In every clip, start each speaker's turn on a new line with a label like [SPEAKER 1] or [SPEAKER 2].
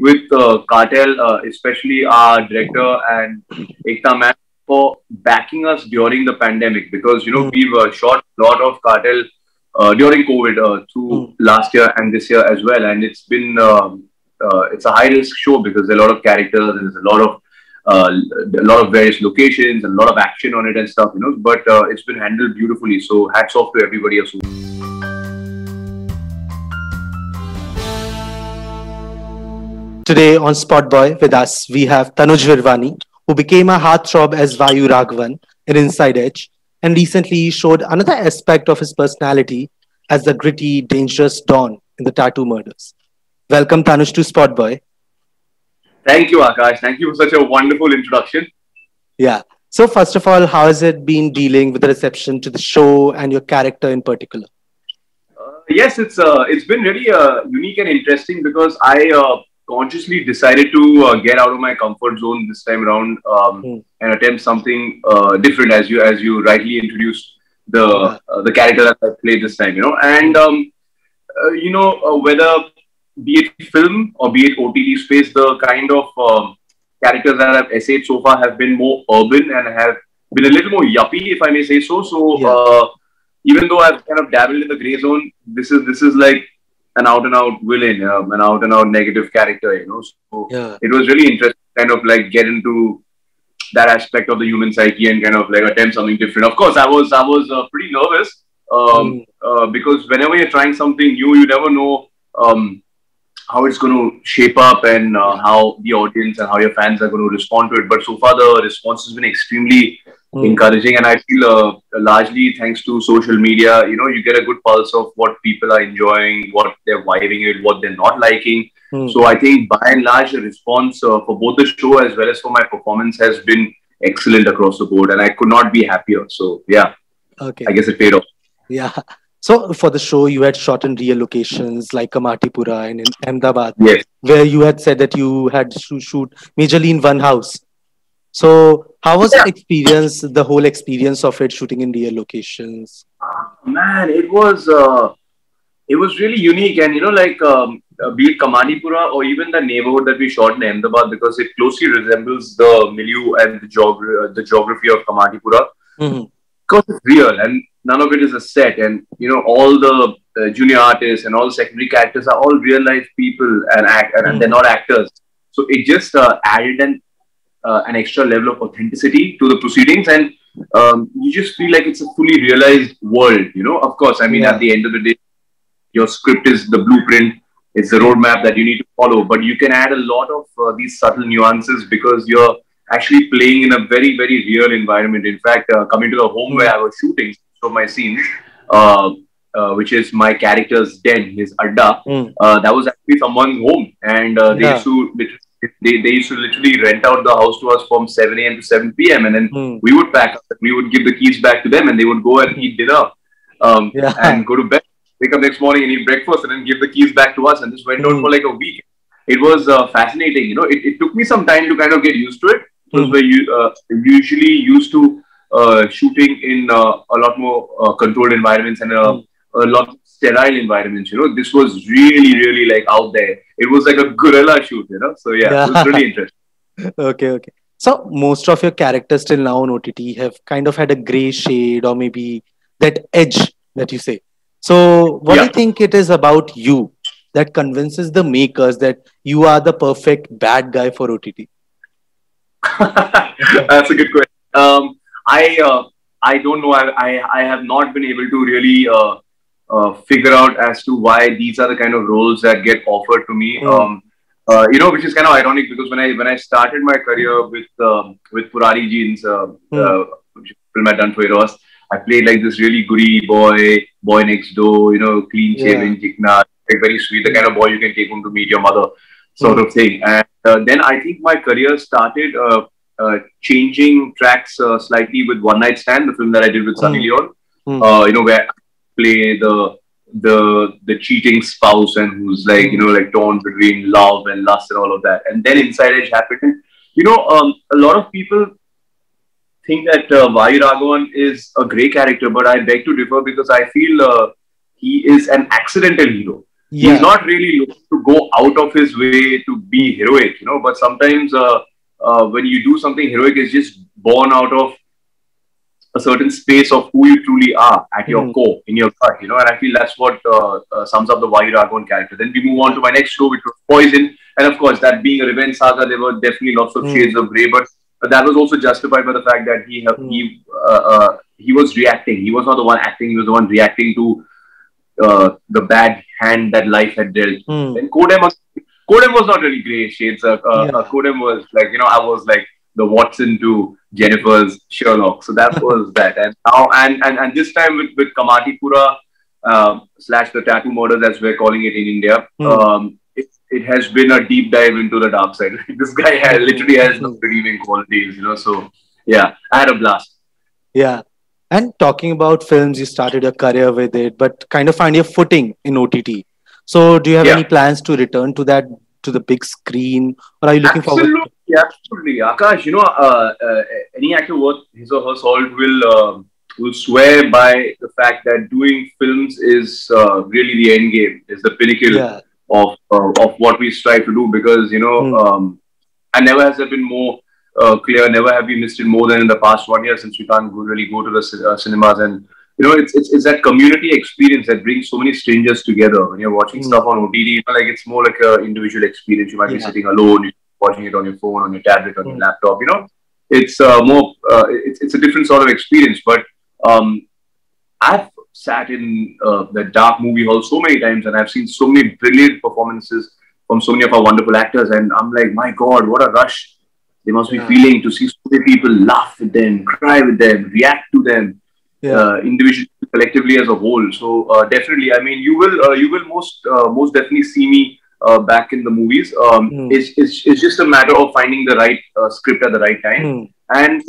[SPEAKER 1] with Cartel, especially our director and Ekta Man, for backing us during the pandemic, because
[SPEAKER 2] mm,
[SPEAKER 1] we've shot a lot of Cartel during COVID through
[SPEAKER 2] mm.
[SPEAKER 1] last year and this year as well, and it's a high risk show because there are a lot of characters and there's a lot of various locations and a lot of action on it and stuff, But it's been handled beautifully. So hats off to everybody else.
[SPEAKER 2] Today on Spotboy with us, we have Tanuj Virvani, who became a heartthrob as Vayu Raghavan in Inside Edge, and recently showed another aspect of his personality as the gritty, dangerous Don in the Tattoo Murders. Welcome, Tanuj, to Spotboy.
[SPEAKER 1] Thank you, Akash. Thank you for such a wonderful introduction.
[SPEAKER 2] Yeah. So, first of all, how has it been dealing with the reception to the show and your character in particular?
[SPEAKER 1] Yes, it's been really unique and interesting because I consciously decided to get out of my comfort zone this time around,
[SPEAKER 2] Hmm.
[SPEAKER 1] and attempt something different, as you rightly introduced
[SPEAKER 2] Yeah.
[SPEAKER 1] the character that I played this time, and whether be it film or be it OTT space, the kind of characters that I've essayed so far have been more urban and have been a little more yuppie, if I may say so. So
[SPEAKER 2] Yeah.
[SPEAKER 1] even though I've kind of dabbled in the gray zone, this is like an out and out villain, an out and out negative character, So
[SPEAKER 2] Yeah.
[SPEAKER 1] it was really interesting, kind of like get into that aspect of the human psyche and kind of like attempt something different. Of course, I was pretty nervous,
[SPEAKER 2] Hmm.
[SPEAKER 1] because whenever you're trying something new, you never know how it's going to shape up and
[SPEAKER 2] Yeah.
[SPEAKER 1] how the audience and how your fans are going to respond to it. But so far, the response has been extremely
[SPEAKER 2] Hmm.
[SPEAKER 1] encouraging, and I feel largely thanks to social media, you get a good pulse of what people are enjoying, what they're vibing with, what they're not liking.
[SPEAKER 2] Hmm.
[SPEAKER 1] So I think by and large, the response for both the show as well as for my performance has been excellent across the board, and I could not be happier. So yeah, I
[SPEAKER 2] Okay.
[SPEAKER 1] guess it paid off.
[SPEAKER 2] Yeah. So for the show, you had shot in real locations like Kamatipura and in Ahmedabad,
[SPEAKER 1] Yes.
[SPEAKER 2] where you had said that you had to shoot majorly in one house. So how was
[SPEAKER 1] Yeah,
[SPEAKER 2] it experience, the whole experience of it shooting in real locations?
[SPEAKER 1] man, it was really unique, and like be it Kamanipura or even the neighborhood that we shot in Ahmedabad, because it closely resembles the milieu and the geography of Kamanipura,
[SPEAKER 2] Hmm.
[SPEAKER 1] because it's real and none of it is a set, and all the junior artists and all the secondary characters are all real life people and and they're
[SPEAKER 2] Hmm.
[SPEAKER 1] not actors, so it just added an extra level of authenticity to the proceedings, and you just feel like it's a fully realized world. Of course, I mean, at
[SPEAKER 2] Yeah.
[SPEAKER 1] the end of the day, your script is the blueprint, it's the
[SPEAKER 2] Hmm.
[SPEAKER 1] roadmap that you need to follow, but you can add a lot of these subtle nuances because you're actually playing in a very, very real environment. In fact, coming to the home
[SPEAKER 2] Hmm.
[SPEAKER 1] where I was shooting some of my scenes, uh, which is my character's den, his adda,
[SPEAKER 2] Hmm.
[SPEAKER 1] that was actually someone's home, and
[SPEAKER 2] Yeah.
[SPEAKER 1] they used to literally rent out the house to us from 7 a.m. to 7 p.m. and then
[SPEAKER 2] Hmm.
[SPEAKER 1] we would pack up and we would give the keys back to them and they would go and
[SPEAKER 2] Hmm.
[SPEAKER 1] eat dinner,
[SPEAKER 2] Yeah.
[SPEAKER 1] and go to bed, wake up next morning and eat breakfast and then give the keys back to us. And this went on
[SPEAKER 2] Hmm.
[SPEAKER 1] for like a week. It was fascinating. It took me some time to kind of get used to it because
[SPEAKER 2] Hmm.
[SPEAKER 1] we're usually used to shooting in a lot more controlled environments and
[SPEAKER 2] Hmm.
[SPEAKER 1] a lot sterile environments. This was really, really like out there. It was like a guerrilla shoot. So yeah, it was
[SPEAKER 2] Yeah.
[SPEAKER 1] really interesting.
[SPEAKER 2] Okay. Okay. So most of your characters till now on OTT have kind of had a gray shade or maybe that edge that you say. So what do you
[SPEAKER 1] Yeah.
[SPEAKER 2] think it is about you that convinces the makers that you are the perfect bad guy for OTT?
[SPEAKER 1] That's a good question. I don't know. I have not been able to really figure out as to why these are the kind of roles that get offered to me.
[SPEAKER 2] Hmm.
[SPEAKER 1] Which is kind of ironic because when I started my career with Purari Jeans,
[SPEAKER 2] Hmm.
[SPEAKER 1] which is a film I'd done for Eros, I played like this really goody boy next door, clean
[SPEAKER 2] Yeah.
[SPEAKER 1] shaven, chikna, like very sweet, the
[SPEAKER 2] Hmm.
[SPEAKER 1] kind of boy you can take home to meet your mother, sort
[SPEAKER 2] Hmm.
[SPEAKER 1] of thing. And then I think my career started changing tracks slightly with One Night Stand, the film that I did with Sunny
[SPEAKER 2] Hmm.
[SPEAKER 1] Leone.
[SPEAKER 2] Hmm.
[SPEAKER 1] Where I play the cheating spouse and who's like
[SPEAKER 2] Hmm.
[SPEAKER 1] like torn between love and lust and all of that. And then Inside Edge happened. And, a lot of people think that Vayu Raghavan is a grey character, but I beg to differ because I feel he is an accidental hero. He's
[SPEAKER 2] Yeah.
[SPEAKER 1] not really looking to go out of his way to be heroic, but sometimes when you do something heroic, it's just born out of a certain space of who you truly are at your
[SPEAKER 2] Mm.
[SPEAKER 1] core, in your gut, and I feel that's what sums up the Vayu Raghavan character. Then we move on
[SPEAKER 2] Yeah.
[SPEAKER 1] to my next show, which was Poison. And of course, that being a revenge saga, there were definitely lots of shades
[SPEAKER 2] Mm.
[SPEAKER 1] of grey, but that was also justified by the fact that
[SPEAKER 2] Mm.
[SPEAKER 1] he was reacting. He was not the one acting, he was the one reacting to the bad hand that life had dealt.
[SPEAKER 2] Mm.
[SPEAKER 1] Then Kodem was not really grey shades.
[SPEAKER 2] Yeah.
[SPEAKER 1] Kodem was like, I was like the Watson to Jennifer's Sherlock. So that was that. And now, and this time with Kamatipura slash the tattoo murders, as we're calling it in India,
[SPEAKER 2] Mm.
[SPEAKER 1] it has been a deep dive into the dark side. This guy literally has no
[SPEAKER 2] Mm.
[SPEAKER 1] redeeming qualities. So yeah, I had a blast.
[SPEAKER 2] Yeah. And talking about films, you started your career with it, but kind of find your footing in OTT. So, do you have
[SPEAKER 1] Yeah.
[SPEAKER 2] any plans to return to that, to the big screen, or are you looking forward?
[SPEAKER 1] Absolutely, absolutely. Akash, any actor worth his or her salt will swear by the fact that doing films is really the end game, is the pinnacle
[SPEAKER 2] Yeah.
[SPEAKER 1] of what we strive to do. Because
[SPEAKER 2] Mm.
[SPEAKER 1] and never has there been more clear. Never have we missed it more than in the past 1 year, since we can't really go to the cinemas. And it's that community experience that brings so many strangers together. When you're watching
[SPEAKER 2] Mm.
[SPEAKER 1] stuff on OTT, like it's more like an individual experience. You might be
[SPEAKER 2] Yeah.
[SPEAKER 1] sitting alone, you're watching it on your phone, on your tablet, on your
[SPEAKER 2] Mm.
[SPEAKER 1] laptop. It's more. It's a different sort of experience. But um, I've sat in the dark movie hall so many times, and I've seen so many brilliant performances from so many of our wonderful actors, and I'm like, my God, what a rush they must be
[SPEAKER 2] Yeah.
[SPEAKER 1] feeling to see so many people laugh with them, cry with them, react to them,
[SPEAKER 2] Yeah.
[SPEAKER 1] individually, collectively as a whole. So definitely, I mean, you will most definitely see me back in the movies.
[SPEAKER 2] Mm.
[SPEAKER 1] It's just a matter of finding the right script at the right time.
[SPEAKER 2] Mm.
[SPEAKER 1] And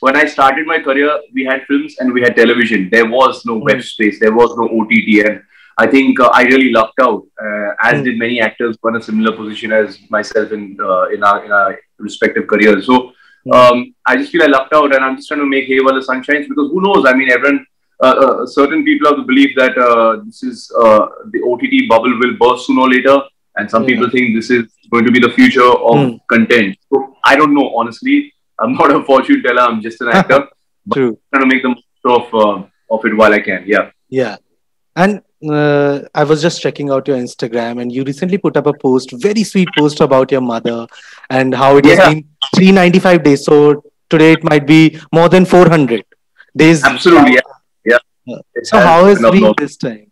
[SPEAKER 1] when I started my career, we had films and we had television. There was no web
[SPEAKER 2] Mm.
[SPEAKER 1] space. There was no OTT, and I think I really lucked out, as
[SPEAKER 2] Mm.
[SPEAKER 1] did many actors who are in a similar position as myself in our respective careers. So
[SPEAKER 2] Mm.
[SPEAKER 1] I just feel I lucked out, and I'm just trying to make hay while the sun shines, because who knows? I mean, everyone, certain people have the belief that this is the OTT bubble will burst sooner or later, and some
[SPEAKER 2] Yeah.
[SPEAKER 1] people think this is going to be the future of
[SPEAKER 2] Mm.
[SPEAKER 1] content. So I don't know, honestly. I'm not a fortune teller. I'm just an actor, but
[SPEAKER 2] True.
[SPEAKER 1] I'm trying to make the most of it while I can. Yeah.
[SPEAKER 2] Yeah. And I was just checking out your Instagram, and you recently put up a post, very sweet post about your mother and how it has
[SPEAKER 1] Yeah.
[SPEAKER 2] been 395 days. So today it might be more than 400 days.
[SPEAKER 1] Absolutely. Yeah. Yeah. It
[SPEAKER 2] So
[SPEAKER 1] has
[SPEAKER 2] how has
[SPEAKER 1] been a
[SPEAKER 2] been
[SPEAKER 1] lot.
[SPEAKER 2] this time?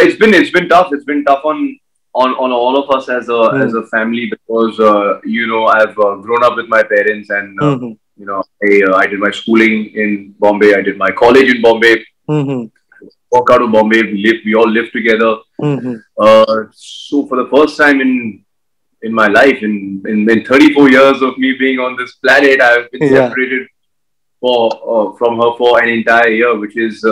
[SPEAKER 1] It's been tough. It's been tough on all of us as
[SPEAKER 2] Mm.
[SPEAKER 1] a family, because I've grown up with my parents, and
[SPEAKER 2] Mhm.
[SPEAKER 1] I did my schooling in Bombay. I did my college in Bombay.
[SPEAKER 2] Mhm.
[SPEAKER 1] Walk out of Bombay. We all lived together.
[SPEAKER 2] Mhm.
[SPEAKER 1] So for the first time in my life, in 34 years of me being on this planet, I've been
[SPEAKER 2] Yeah.
[SPEAKER 1] separated from her for an entire year, which is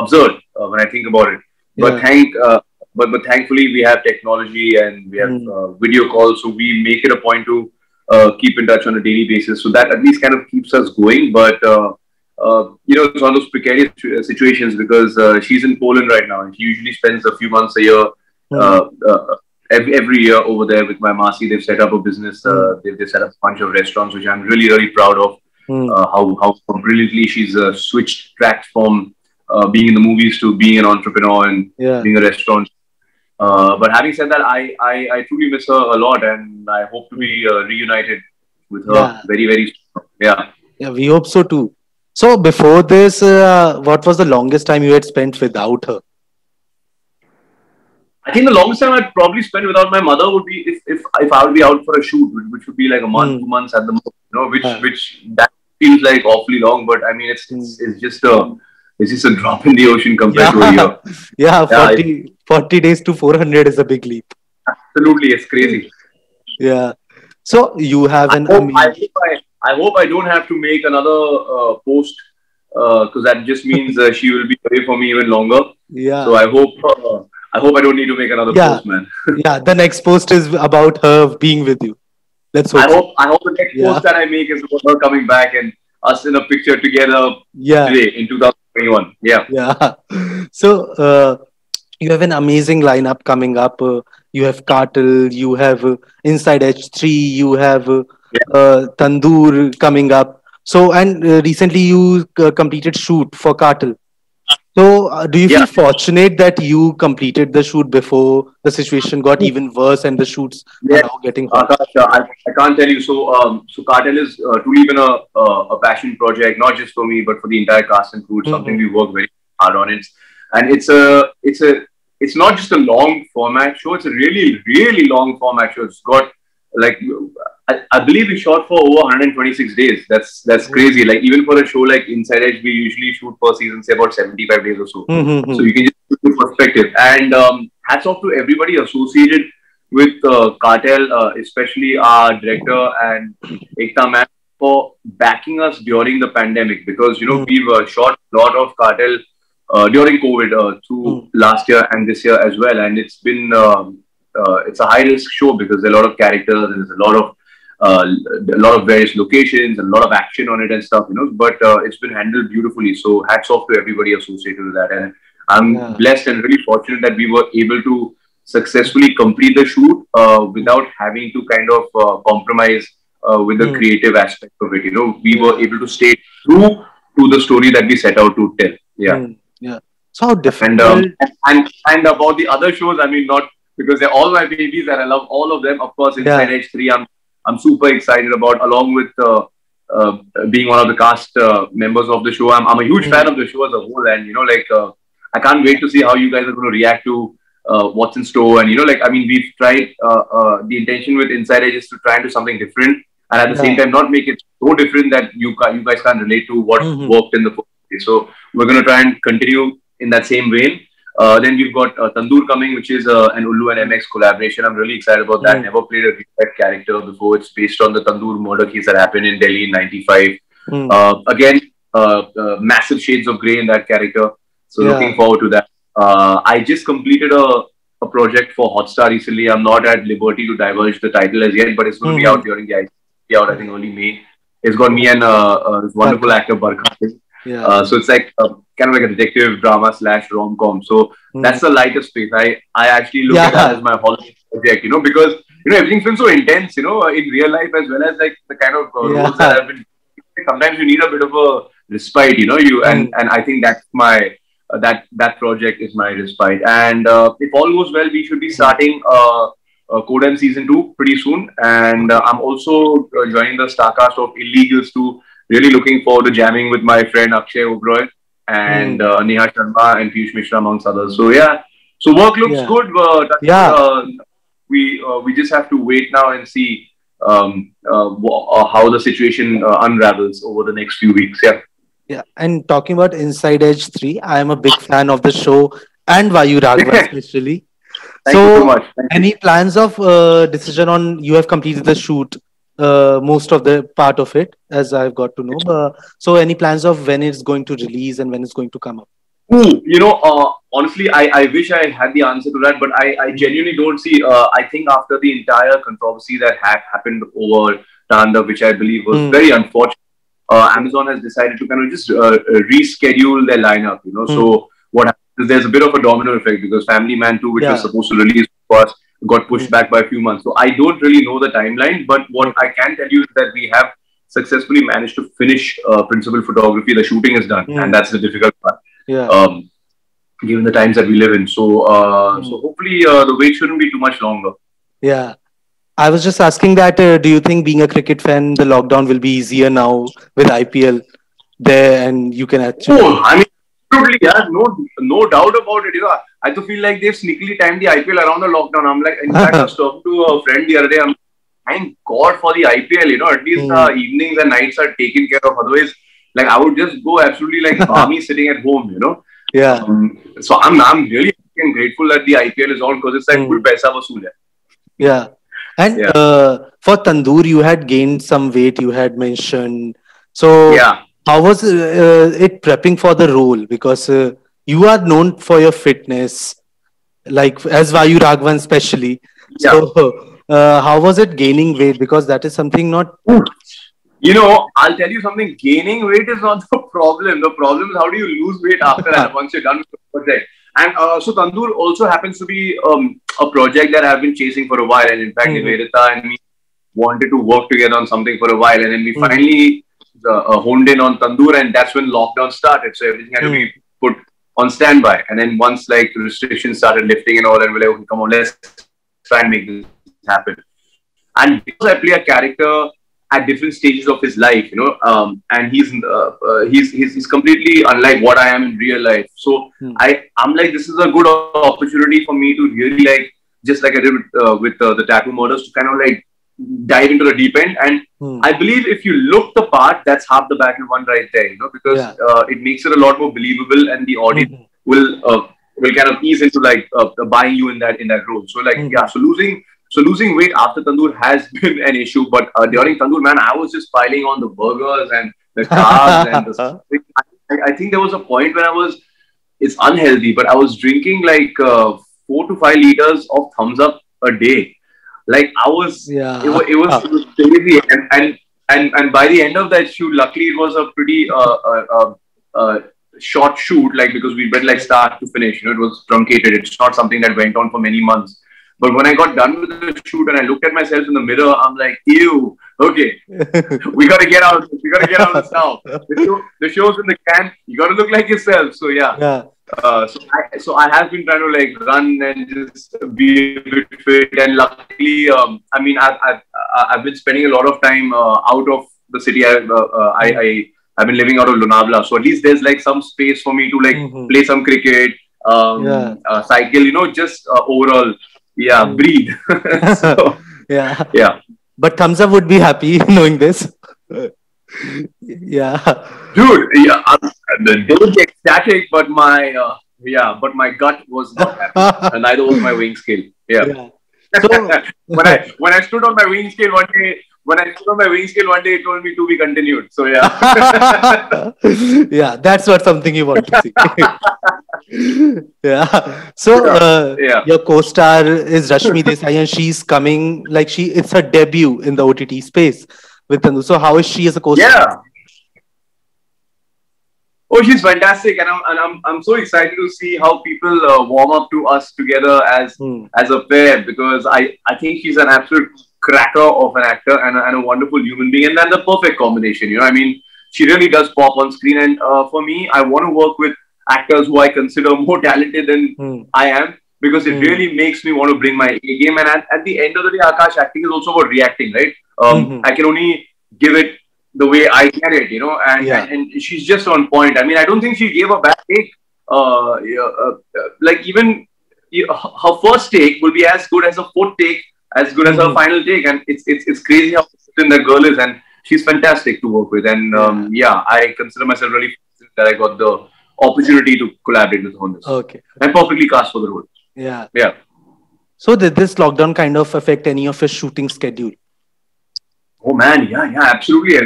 [SPEAKER 1] absurd when I think about it. But
[SPEAKER 2] Yeah.
[SPEAKER 1] but thankfully we have technology, and we have
[SPEAKER 2] Mm.
[SPEAKER 1] video calls, so we make it a point to keep in touch on a daily basis. So that at least kind of keeps us going. But it's one of those precarious situations, because she's in Poland right now, and she usually spends a few months a year.
[SPEAKER 2] Mm.
[SPEAKER 1] Uh, uh, every year over there with my Masi. They've set up a business.
[SPEAKER 2] Mm.
[SPEAKER 1] They've set up a bunch of restaurants, which I'm really, really proud of.
[SPEAKER 2] Mm.
[SPEAKER 1] How brilliantly she's switched tracks from being in the movies to being an entrepreneur and
[SPEAKER 2] Yeah.
[SPEAKER 1] being a restaurant. But having said that, I truly miss her a lot, and I hope to be reunited with her
[SPEAKER 2] Yeah.
[SPEAKER 1] very, very soon. Yeah.
[SPEAKER 2] Yeah. We hope so too. So before this, what was the longest time you had spent without her?
[SPEAKER 1] I think the longest time I'd probably spend without my mother would be if I would be out for a shoot, which would be like a month,
[SPEAKER 2] Mm.
[SPEAKER 1] 2 months at the most. Which
[SPEAKER 2] Yeah.
[SPEAKER 1] that feels like awfully long, but I mean it's just a drop in the ocean compared to a year.
[SPEAKER 2] Yeah.
[SPEAKER 1] Yeah,
[SPEAKER 2] 40 days to 400 is a big leap.
[SPEAKER 1] absolutely, it's crazy.
[SPEAKER 2] Yeah. So you have
[SPEAKER 1] I
[SPEAKER 2] an
[SPEAKER 1] hope
[SPEAKER 2] amazing.
[SPEAKER 1] I hope I don't have to make another post, because that just means she will be away for me even longer.
[SPEAKER 2] Yeah.
[SPEAKER 1] So I hope I don't need to make another
[SPEAKER 2] Yeah.
[SPEAKER 1] post, man.
[SPEAKER 2] Yeah. The next post is about her being with you. Let's hope so.
[SPEAKER 1] I hope the next
[SPEAKER 2] Yeah.
[SPEAKER 1] post that I make is about her coming back and us in a picture together
[SPEAKER 2] Yeah.
[SPEAKER 1] today in 2021. Yeah.
[SPEAKER 2] Yeah. So You have an amazing lineup coming up. You have Cartel, you have Inside H3, you have Tandoor coming up. So, and recently you completed shoot for Cartel. So, do you
[SPEAKER 1] Yeah.
[SPEAKER 2] feel fortunate that you completed the shoot before the situation got even worse and the shoots are
[SPEAKER 1] Yeah,
[SPEAKER 2] now getting hot?
[SPEAKER 1] Akash, I can't tell you. So Cartel is truly been a passion project, not just for me, but for the entire cast and crew. It's something
[SPEAKER 2] Hmm.
[SPEAKER 1] we work very hard on. It's not just a long format show. It's a really long format show. It's got like I believe we shot for over 126 days. That's crazy. Like even for a show like Inside Edge, we usually shoot per season say about 75 days or so. So
[SPEAKER 2] Mm-hmm.
[SPEAKER 1] you can just put the perspective. And hats off to everybody associated with Cartel, especially our director and Ekta Man for backing us during the pandemic because we've shot a lot of Cartel during COVID through last year and this year as well, and it's a high risk show because there are a lot of characters and there's a lot of various locations and a lot of action on it and stuff, But it's been handled beautifully. So hats off to everybody associated with that, and I'm
[SPEAKER 2] Yeah.
[SPEAKER 1] blessed and really fortunate that we were able to successfully complete the shoot without having to kind of compromise with the
[SPEAKER 2] Mm.
[SPEAKER 1] creative aspect of it. We were
[SPEAKER 2] Yeah.
[SPEAKER 1] able to stay true to the story that we set out to tell. Yeah.
[SPEAKER 2] Mm. Yeah. So, how
[SPEAKER 1] And
[SPEAKER 2] difficult?
[SPEAKER 1] about the other shows, I mean, not because they're all my babies and I love all of them. Of course, Inside
[SPEAKER 2] Yeah.
[SPEAKER 1] H3, I'm super excited about, along with uh, being one of the cast members of the show. I'm a huge fan
[SPEAKER 2] Mm.
[SPEAKER 1] of the show as a whole, and I can't wait to see how you guys are going to react to what's in store. And I mean, we've tried the intention with Inside Edge is to try and do something different, and at the same
[SPEAKER 2] Yeah.
[SPEAKER 1] time, not make it so different that you guys can't relate to what
[SPEAKER 2] Mm-hmm.
[SPEAKER 1] worked in the first place. So we're going to try and continue in that same vein. Then we've got Tandoor coming, which is an Ullu and MX collaboration. I'm really excited about that.
[SPEAKER 2] Mm.
[SPEAKER 1] Never played a real character before. It's based on the Tandoor murder case that happened in Delhi in '95.
[SPEAKER 2] Mm.
[SPEAKER 1] Again, massive shades of grey in that character. So looking
[SPEAKER 2] Yeah.
[SPEAKER 1] forward to that. I just completed a project for Hotstar recently. I'm not at liberty to divulge the title as yet, but it's going to be
[SPEAKER 2] Mm-hmm.
[SPEAKER 1] out during the IPL, out I think early May. It's got me and this wonderful
[SPEAKER 2] Barkha.
[SPEAKER 1] actor Barkha Singh.
[SPEAKER 2] Yeah.
[SPEAKER 1] So it's like kind of like a detective drama / rom-com. So that's
[SPEAKER 2] Mm.
[SPEAKER 1] the lighter space. I actually look at that
[SPEAKER 2] Yeah.
[SPEAKER 1] as my holiday project, because everything's been so intense, in real life as well as like the kind of roles that
[SPEAKER 2] Yeah.
[SPEAKER 1] I've been. Sometimes you need a bit of a respite, you, and
[SPEAKER 2] Mm.
[SPEAKER 1] and I think that's my that project is my respite. And if all goes well, we should be
[SPEAKER 2] Mm.
[SPEAKER 1] starting Codem season 2 pretty soon. And
[SPEAKER 2] Okay.
[SPEAKER 1] I'm also joining the Starcast of Illegals 2. Really looking forward to jamming with my friend Akshay Oberoi and
[SPEAKER 2] Mm.
[SPEAKER 1] Neha Sharma and Piyush Mishra amongst others. So yeah, so work looks
[SPEAKER 2] Yeah.
[SPEAKER 1] good.
[SPEAKER 2] Yeah.
[SPEAKER 1] We just have to wait now and see how the situation unravels over the next few weeks. Yeah.
[SPEAKER 2] Yeah. And talking about Inside Edge 3, I am a big fan of the show and Vayu Raghavan especially.
[SPEAKER 1] Thank you so
[SPEAKER 2] So,
[SPEAKER 1] much. Thank you.
[SPEAKER 2] any plans of decision on you have completed the shoot, most of the part of it, as I've got to know. So, any plans of when it's going to release and when it's going to come up?
[SPEAKER 1] Ooh, honestly, I wish I had the answer to that, but I genuinely don't see. I think after the entire controversy that happened over Tanda, which I believe was
[SPEAKER 2] Mm.
[SPEAKER 1] very unfortunate, Amazon has decided to kind of just reschedule their lineup.
[SPEAKER 2] Mm.
[SPEAKER 1] So what happens is there's a bit of a domino effect because Family Man 2, which was
[SPEAKER 2] Yeah.
[SPEAKER 1] supposed to release first, got pushed
[SPEAKER 2] Mm.
[SPEAKER 1] back by a few months. So I don't really know the timeline, but what I can tell you is that we have successfully managed to finish principal photography. The shooting is done,
[SPEAKER 2] Mm.
[SPEAKER 1] and that's the difficult part.
[SPEAKER 2] Yeah.
[SPEAKER 1] Given the times that we live in. So,
[SPEAKER 2] Mm.
[SPEAKER 1] so hopefully the wait shouldn't be too much longer.
[SPEAKER 2] Yeah. I was just asking that do you think being a cricket fan, the lockdown will be easier now with IPL there and you can actually.
[SPEAKER 1] Oh, I mean, absolutely, yeah, no doubt about it. I do feel like they've sneakily timed the IPL around the lockdown. I'm like, in fact, I was talking to a friend the other day. I'm thank God for the IPL. At least
[SPEAKER 2] Mm.
[SPEAKER 1] evenings and nights are taken care of. Otherwise, like I would just go absolutely like army sitting at home.
[SPEAKER 2] Yeah.
[SPEAKER 1] So I'm really grateful that the IPL is on because it's like full paisa vasool hai.
[SPEAKER 2] Yeah. And
[SPEAKER 1] Yeah.
[SPEAKER 2] for Tandoor, you had gained some weight, you had mentioned. So,
[SPEAKER 1] Yeah.
[SPEAKER 2] how was it prepping for the role? Because you are known for your fitness, like as Vayu Raghavan, especially.
[SPEAKER 1] Yeah.
[SPEAKER 2] So, how was it gaining weight? Because that is something not.
[SPEAKER 1] I'll tell you something. Gaining weight is not the problem. The problem is how do you lose weight after that once you're done with the project. And so Tandoor also happens to be a project that I've been chasing for a while. And in fact, Nivedita and me wanted to work together on something for a while. And then we finally honed in on Tandoor, and that's when lockdown started. So everything had to be put on standby. And then once like restrictions started lifting and all, and we're like, okay, come on, let's try and make this happen. And because I play a character at different stages of his life, and he's completely unlike what I am in real life. So I'm like, this is a good opportunity for me to really like, just like I did with the Tattoo Murders, to kind of like dive into the deep end. And I believe if you look the part, that's half the battle won right there, because it makes it a lot more believable, and the audience will kind of ease into like buying you in that role. So like so losing weight after Tandoor has been an issue, but during Tandoor, man, I was just piling on the burgers and the carbs and I think there was a point when it's unhealthy, but I was drinking like 4 to 5 liters of Thumbs Up a day. Like I was, it was crazy, and by the end of that shoot, luckily it was a pretty short shoot, like because we went like start to finish. It was truncated. It's not something that went on for many months. But when I got done with the shoot and I looked at myself in the mirror, I'm like, ew, okay, we got to get out. We got to get out of this now. The show's in the can. You got to look like yourself. So yeah. So I have been trying to like run and just be a bit fit. And luckily, I mean, I've been spending a lot of time out of the city. I've been living out of Lonavala. So at least there's like some space for me to like play some cricket, cycle, just overall. Yeah, breathe. So,
[SPEAKER 2] yeah. But Thumbs Up would be happy knowing this. Yeah.
[SPEAKER 1] Dude, they would be ecstatic, but my gut was not happy. And neither was my weighing scale. Yeah. So, when I stood on my weighing scale one day, it told me to be continued. So yeah.
[SPEAKER 2] Yeah, that's what something you want to see. Yeah. So your co-star is Rashmi Desai, and she's coming it's her debut in the OTT space with Tandoor. So how is she as a co-star?
[SPEAKER 1] Yeah. Oh, she's fantastic, and I'm so excited to see how people warm up to us together as a pair, because I think she's an absolute cracker of an actor and a wonderful human being, and then the perfect combination. I mean, she really does pop on screen, and for me, I want to work with actors who I consider more talented than I am, because it really makes me want to bring my A game. And at the end of the day, Akash, acting is also about reacting, right? I can only give it the way I get it, and she's just on point. I mean, I don't think she gave a bad take. Like even her first take will be as good as her fourth take, as good as her final take, and it's crazy how disciplined that girl is, and she's fantastic to work with. And I consider myself really fortunate that I got the opportunity to collaborate with her on this.
[SPEAKER 2] Okay.
[SPEAKER 1] I'm perfectly cast for the role.
[SPEAKER 2] Yeah.
[SPEAKER 1] Yeah.
[SPEAKER 2] So did this lockdown kind of affect any of your shooting schedule?
[SPEAKER 1] Oh man, yeah, absolutely.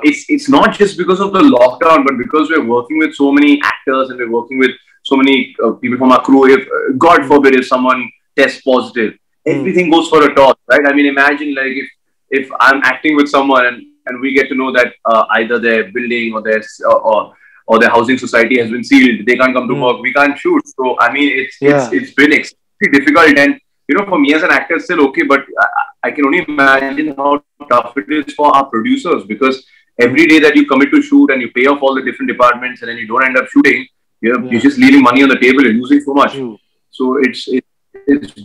[SPEAKER 1] It's not just because of the lockdown, but because we're working with so many actors and we're working with so many people from our crew. If God forbid, if someone tests positive, everything goes for a toss, right? I mean, imagine like if I'm acting with someone and we get to know that either their building or their housing society has been sealed, they can't come to work, we can't shoot. So I mean, it's been extremely difficult, and for me as an actor, it's still okay, but I can only imagine how tough it is for our producers, because every day that you commit to shoot and you pay off all the different departments and then you don't end up shooting, you're just leaving money on the table, you're losing so much. So it's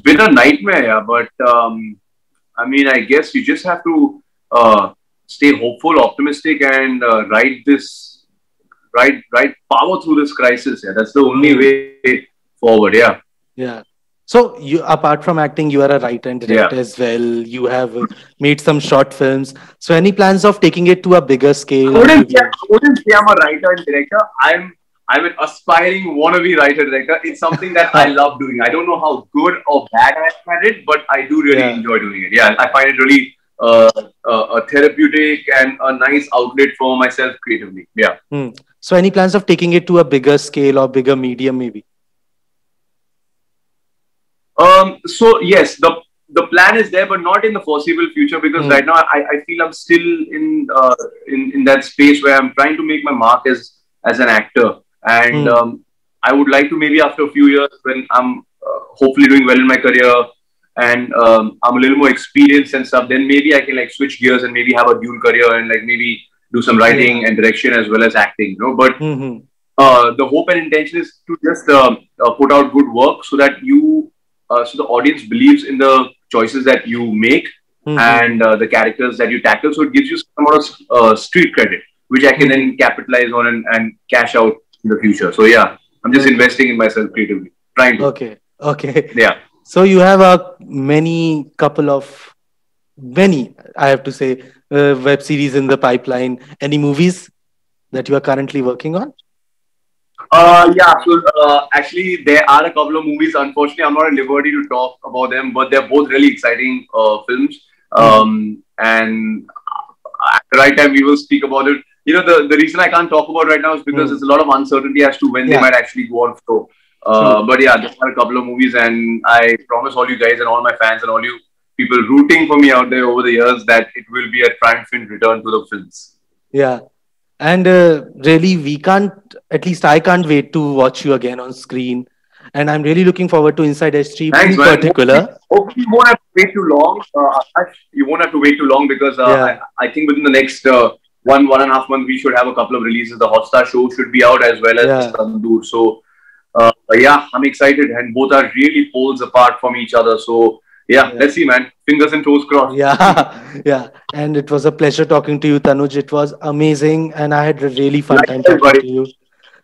[SPEAKER 1] been a nightmare, but I mean, I guess you just have to stay hopeful, optimistic, and ride power through this crisis. Yeah, that's the only way forward.
[SPEAKER 2] Yeah. So you, apart from acting, you are a writer and director as well. You have made some short films. So any plans of taking it to a bigger scale?
[SPEAKER 1] I wouldn't say I'm a writer and director. I'm an aspiring wannabe writer-director. It's something that I love doing. I don't know how good or bad I am at it, but I do really enjoy doing it. Yeah, I find it really a therapeutic and a nice outlet for myself creatively. Yeah.
[SPEAKER 2] So any plans of taking it to a bigger scale or bigger medium maybe?
[SPEAKER 1] So yes, the plan is there, but not in the foreseeable future, because right now I feel I'm still in that space where I'm trying to make my mark as an actor. And I would like to maybe after a few years when I'm hopefully doing well in my career and I'm a little more experienced and stuff, then maybe I can like switch gears and maybe have a dual career and like maybe do some writing
[SPEAKER 2] Yeah.
[SPEAKER 1] and direction as well as acting, you know. But
[SPEAKER 2] Mm-hmm.
[SPEAKER 1] the hope and intention is to just put out good work so that so the audience believes in the choices that you make
[SPEAKER 2] Mm-hmm.
[SPEAKER 1] and the characters that you tackle. So it gives you some amount of street credit, which I can
[SPEAKER 2] Mm-hmm.
[SPEAKER 1] then capitalize on and cash out in the future. So yeah, I'm just
[SPEAKER 2] Okay.
[SPEAKER 1] investing in myself creatively, trying to.
[SPEAKER 2] Okay. Okay.
[SPEAKER 1] Yeah.
[SPEAKER 2] So you have a many, I have to say, web series in the pipeline. Any movies that you are currently working on?
[SPEAKER 1] Yeah, so actually, there are a couple of movies. Unfortunately, I'm not at liberty to talk about them, but they're both really exciting films.
[SPEAKER 2] Mm-hmm.
[SPEAKER 1] And at the right time, we will speak about it. You know, the reason I can't talk about right now is because
[SPEAKER 2] Mm.
[SPEAKER 1] there's a lot of uncertainty as to when they
[SPEAKER 2] Yeah,
[SPEAKER 1] might actually go on show.
[SPEAKER 2] true.
[SPEAKER 1] But yeah, there are a couple of movies, and I promise all you guys and all my fans and all you people rooting for me out there over the years that it will be a triumphant return to the films.
[SPEAKER 2] Yeah. And really, we can't, at least I can't wait to watch you again on screen. And I'm really looking forward to Inside H3
[SPEAKER 1] Thanks,
[SPEAKER 2] in
[SPEAKER 1] man.
[SPEAKER 2] particular.
[SPEAKER 1] Hopefully you won't have to wait too long. Akash. You won't have to wait too long because
[SPEAKER 2] Yeah,
[SPEAKER 1] I think within the next 1.5 months we should have a couple of releases. The Hotstar show should be out as well as
[SPEAKER 2] yeah,
[SPEAKER 1] Tandoor. So yeah, I'm excited, and both are really poles apart from each other. So yeah,
[SPEAKER 2] yeah.
[SPEAKER 1] let's see, man. Fingers and toes crossed.
[SPEAKER 2] Yeah, yeah. And it was a pleasure talking to you, Tanuj. It was amazing. And I had a really fun time
[SPEAKER 1] Likewise,
[SPEAKER 2] talking
[SPEAKER 1] buddy.
[SPEAKER 2] to you.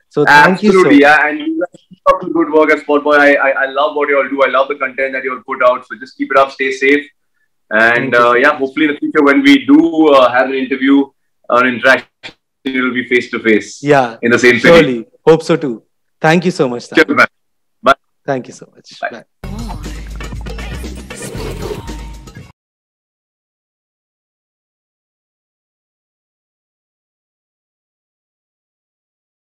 [SPEAKER 2] So thank you
[SPEAKER 1] Absolutely,
[SPEAKER 2] so
[SPEAKER 1] yeah. And you guys keep up the good work as Spotboy. I love what you all do. I love the content that you all put out. So just keep it up. Stay safe. And
[SPEAKER 2] thank you so
[SPEAKER 1] yeah,
[SPEAKER 2] much.
[SPEAKER 1] hopefully in the future when we do have an interview or an interaction, it will be face to face
[SPEAKER 2] Yeah,
[SPEAKER 1] in the same city.
[SPEAKER 2] surely. Hope so too. Thank you so much,
[SPEAKER 1] Cheers,
[SPEAKER 2] Tanuj.
[SPEAKER 1] man. Bye.
[SPEAKER 2] Thank you so much.
[SPEAKER 1] Bye.
[SPEAKER 2] Bye.